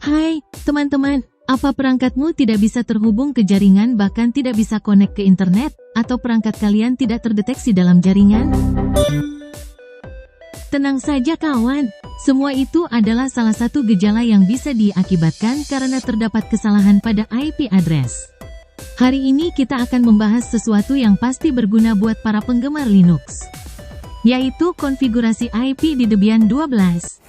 Hai, teman-teman. Apa perangkatmu tidak bisa terhubung ke jaringan bahkan tidak bisa connect ke internet? Atau perangkat kalian tidak terdeteksi dalam jaringan? Tenang saja kawan, semua itu adalah salah satu gejala yang bisa diakibatkan karena terdapat kesalahan pada IP address. Hari ini kita akan membahas sesuatu yang pasti berguna buat para penggemar Linux, yaitu konfigurasi IP di Debian 12.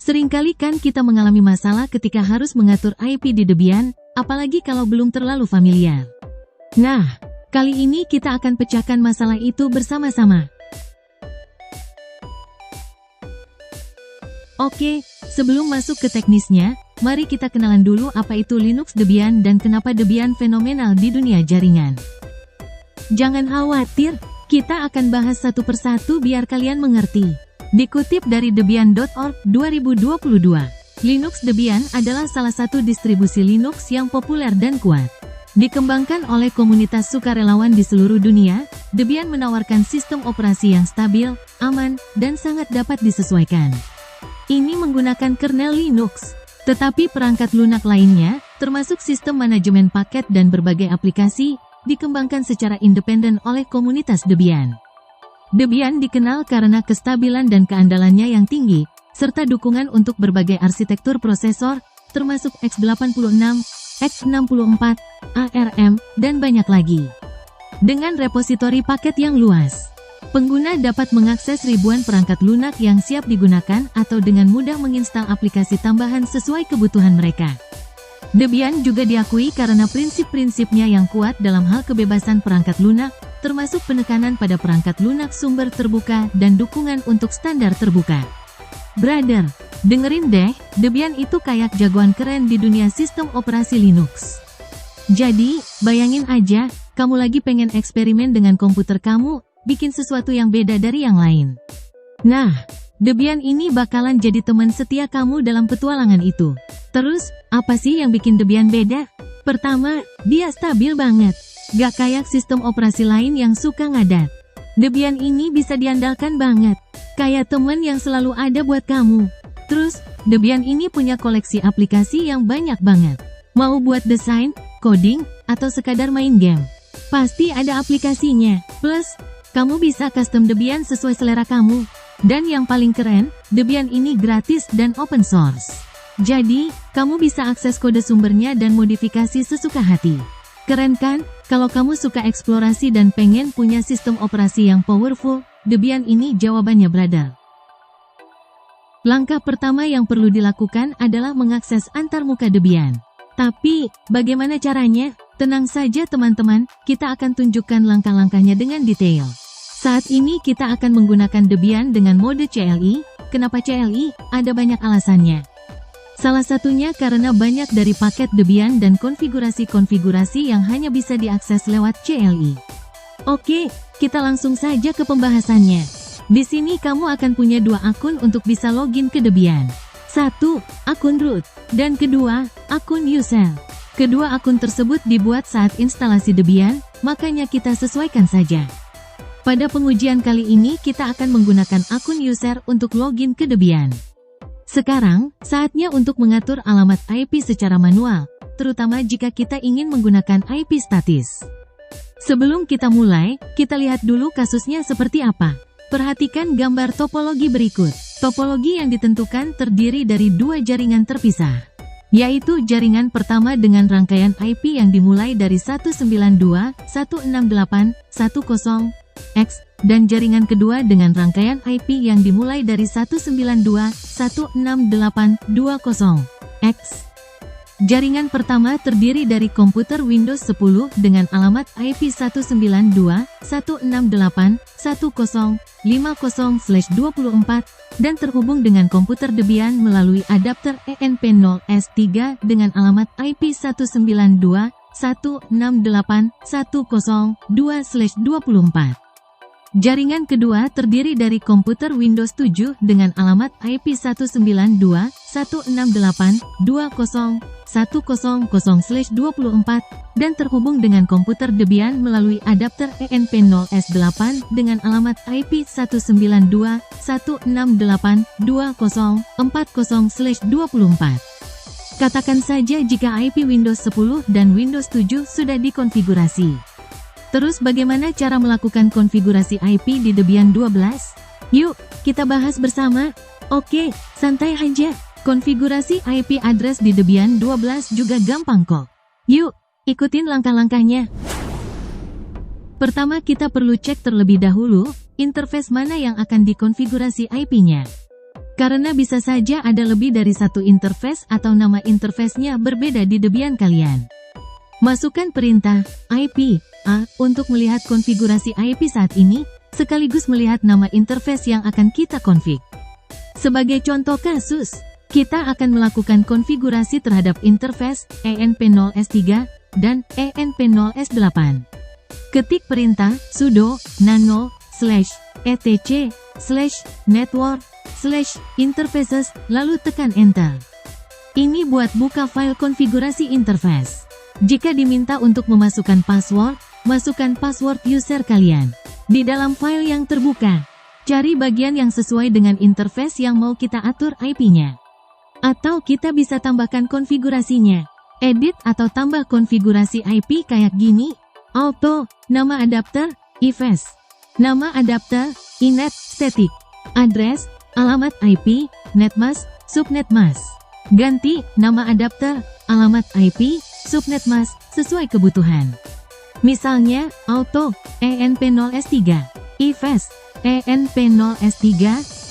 Seringkali kan kita mengalami masalah ketika harus mengatur IP di Debian, apalagi kalau belum terlalu familiar. Nah, kali ini kita akan pecahkan masalah itu bersama-sama. Oke, sebelum masuk ke teknisnya, mari kita kenalan dulu apa itu Linux Debian dan kenapa Debian fenomenal di dunia jaringan. Jangan khawatir, kita akan bahas satu persatu biar kalian mengerti. Dikutip dari Debian.org 2022, Linux Debian adalah salah satu distribusi Linux yang populer dan kuat. Dikembangkan oleh komunitas sukarelawan di seluruh dunia, Debian menawarkan sistem operasi yang stabil, aman, dan sangat dapat disesuaikan. Ini menggunakan kernel Linux, tetapi perangkat lunak lainnya, termasuk sistem manajemen paket dan berbagai aplikasi, dikembangkan secara independen oleh komunitas Debian. Debian dikenal karena kestabilan dan keandalannya yang tinggi, serta dukungan untuk berbagai arsitektur prosesor, termasuk x86, x64, ARM, dan banyak lagi. Dengan repositori paket yang luas, pengguna dapat mengakses ribuan perangkat lunak yang siap digunakan atau dengan mudah menginstal aplikasi tambahan sesuai kebutuhan mereka. Debian juga diakui karena prinsip-prinsipnya yang kuat dalam hal kebebasan perangkat lunak, termasuk penekanan pada perangkat lunak sumber terbuka dan dukungan untuk standar terbuka. Brother, dengerin deh, Debian itu kayak jagoan keren di dunia sistem operasi Linux. Jadi, bayangin aja, kamu lagi pengen eksperimen dengan komputer kamu, bikin sesuatu yang beda dari yang lain. Nah, Debian ini bakalan jadi teman setia kamu dalam petualangan itu. Terus, apa sih yang bikin Debian beda? Pertama, dia stabil banget. Gak kayak sistem operasi lain yang suka ngadat. Debian ini bisa diandalkan banget. Kayak temen yang selalu ada buat kamu. Terus, Debian ini punya koleksi aplikasi yang banyak banget. Mau buat desain, coding, atau sekadar main game, pasti ada aplikasinya. Plus, kamu bisa custom Debian sesuai selera kamu. Dan yang paling keren, Debian ini gratis dan open source. Jadi, kamu bisa akses kode sumbernya dan modifikasi sesuka hati. Keren kan? Kalau kamu suka eksplorasi dan pengen punya sistem operasi yang powerful, Debian ini jawabannya, brother. Langkah pertama yang perlu dilakukan adalah mengakses antarmuka Debian. Tapi, bagaimana caranya? Tenang saja teman-teman, kita akan tunjukkan langkah-langkahnya dengan detail. Saat ini kita akan menggunakan Debian dengan mode CLI. Kenapa CLI? Ada banyak alasannya. Salah satunya karena banyak dari paket Debian dan konfigurasi-konfigurasi yang hanya bisa diakses lewat CLI. Oke, kita langsung saja ke pembahasannya. Di sini kamu akan punya dua akun untuk bisa login ke Debian. Satu, akun root, dan kedua, akun user. Kedua akun tersebut dibuat saat instalasi Debian, makanya kita sesuaikan saja. Pada pengujian kali ini kita akan menggunakan akun user untuk login ke Debian. Sekarang, saatnya untuk mengatur alamat IP secara manual, terutama jika kita ingin menggunakan IP statis. Sebelum kita mulai, kita lihat dulu kasusnya seperti apa. Perhatikan gambar topologi berikut. Topologi yang ditentukan terdiri dari dua jaringan terpisah, yaitu jaringan pertama dengan rangkaian IP yang dimulai dari 192.168.10x, dan jaringan kedua dengan rangkaian IP yang dimulai dari 192.168.20x. Jaringan pertama terdiri dari komputer Windows 10 dengan alamat IP 192.168.1050/24 dan terhubung dengan komputer Debian melalui adapter ENP0S3 dengan alamat IP 192.168.102/24. Jaringan kedua terdiri dari komputer Windows 7 dengan alamat IP 168.20100/24 dan terhubung dengan komputer Debian melalui adapter ENP0S8 dengan alamat IP 192.168.2040/24. Katakan saja jika IP Windows 10 dan Windows 7 sudah dikonfigurasi. Terus bagaimana cara melakukan konfigurasi IP di Debian 12? Yuk, kita bahas bersama. Oke, santai aja. Konfigurasi IP address di Debian 12 juga gampang kok. Yuk, ikutin langkah-langkahnya. Pertama kita perlu cek terlebih dahulu, interface mana yang akan dikonfigurasi IP-nya. Karena bisa saja ada lebih dari satu interface atau nama interface-nya berbeda di Debian kalian. Masukkan perintah IP A untuk melihat konfigurasi IP saat ini, sekaligus melihat nama interface yang akan kita config. Sebagai contoh kasus, kita akan melakukan konfigurasi terhadap interface ENP0S3 dan ENP0S8. Ketik perintah sudo nano/etc/network/interfaces lalu tekan enter. Ini buat buka file konfigurasi interface. Jika diminta untuk memasukkan password, masukkan password user kalian. Di dalam file yang terbuka, cari bagian yang sesuai dengan interface yang mau kita atur IP-nya. Atau kita bisa tambahkan konfigurasinya. Edit atau tambah konfigurasi IP kayak gini. Auto, nama adapter, IFS. Nama adapter, inet, static. Address, alamat IP, netmask, subnetmask. Ganti, nama adapter, alamat IP, subnetmask, sesuai kebutuhan. Misalnya, auto, ENP0S3. IFS, ENP0S3,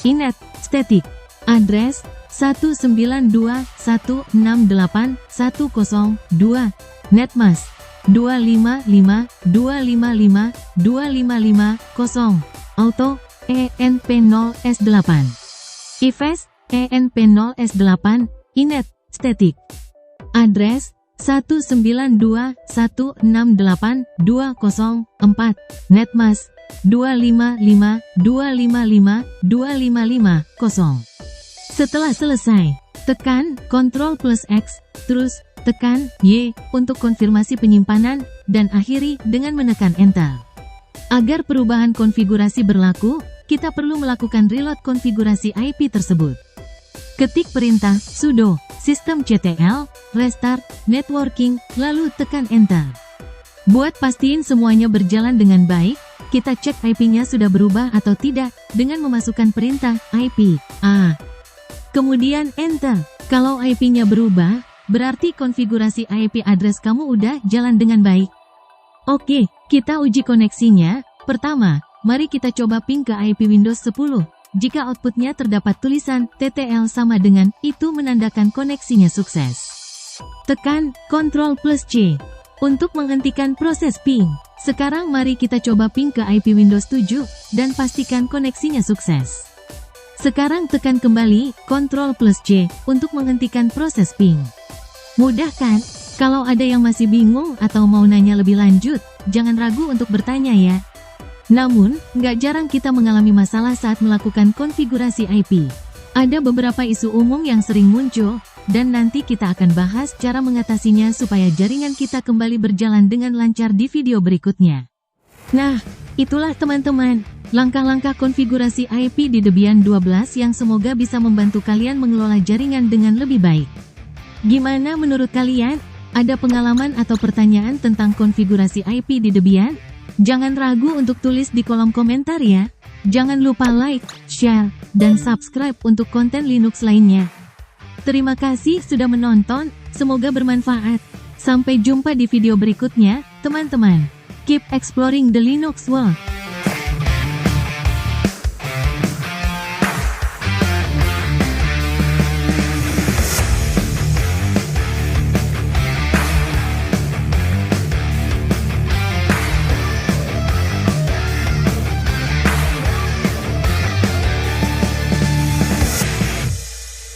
inet, static. Address, 192.168.102. Netmask 255.255.255.0. Auto ENP0S8. IFS ENP0S8 inet static. Address 192.168.204. Netmask 255.255.255.0. Setelah selesai, tekan Ctrl+X, terus tekan Y untuk konfirmasi penyimpanan, dan akhiri dengan menekan Enter. Agar perubahan konfigurasi berlaku, kita perlu melakukan reload konfigurasi IP tersebut. Ketik perintah sudo systemctl restart networking, lalu tekan Enter. Buat pastiin semuanya berjalan dengan baik, kita cek IP-nya sudah berubah atau tidak dengan memasukkan perintah IP A. Kemudian Enter. Kalau IP-nya berubah, berarti konfigurasi IP address kamu udah jalan dengan baik. Oke, kita uji koneksinya. Pertama, mari kita coba ping ke IP Windows 10. Jika outputnya terdapat tulisan TTL sama dengan, itu menandakan koneksinya sukses. Tekan Ctrl+C untuk menghentikan proses ping. Sekarang mari kita coba ping ke IP Windows 7, dan pastikan koneksinya sukses. Sekarang tekan kembali Ctrl+C untuk menghentikan proses ping. Mudah kan? Kalau ada yang masih bingung atau mau nanya lebih lanjut, jangan ragu untuk bertanya ya. Namun, nggak jarang kita mengalami masalah saat melakukan konfigurasi IP. Ada beberapa isu umum yang sering muncul, dan nanti kita akan bahas cara mengatasinya supaya jaringan kita kembali berjalan dengan lancar di video berikutnya. Nah, itulah teman-teman, langkah-langkah konfigurasi IP di Debian 12 yang semoga bisa membantu kalian mengelola jaringan dengan lebih baik. Gimana menurut kalian? Ada pengalaman atau pertanyaan tentang konfigurasi IP di Debian? Jangan ragu untuk tulis di kolom komentar ya. Jangan lupa like, share, dan subscribe untuk konten Linux lainnya. Terima kasih sudah menonton, semoga bermanfaat. Sampai jumpa di video berikutnya, teman-teman. Keep exploring the Linux world.